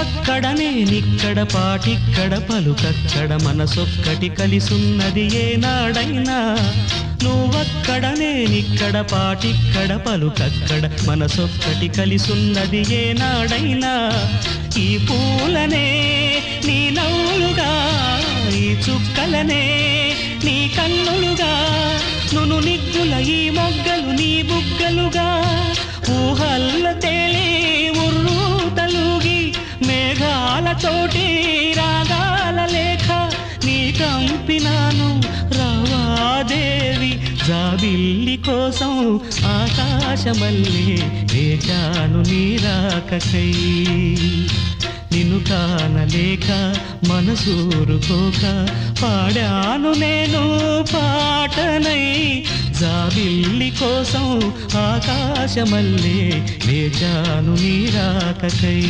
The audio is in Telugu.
నువ్వక్కడ నేనిక్కడ పాటిక్కడ పలుకక్కడ మనసొక్కటి కలిసున్నది ఏనాడైనా నువ్వక్కడ నేనిక్కడ పాటిక్కడ పలుకక్కడ మనసొక్కటి కలిసున్నది ఏనాడైనా ఈ పూలనే నీ నవ్వులుగా ఈ చుక్కలనే నీ కన్నులుగా నును నిగ్గుల ఈ మొగ్గలు నీ బుగ్గలుగా ఊహల్ల తేలి ఉర్రూ తలుగి మేఘాలతోటి రాగాల లేఖ నీ కంపినాను రావాదేవి జాబిల్లి కోసం ఆకాశమల్లే వేచాను నీ రాకకై నిన్ను కానలేక మనసూరుకోక పాడాను నేను పాటనై జాబిల్లి కోసం ఆకాశమల్లే వేచాను నీ రాకకై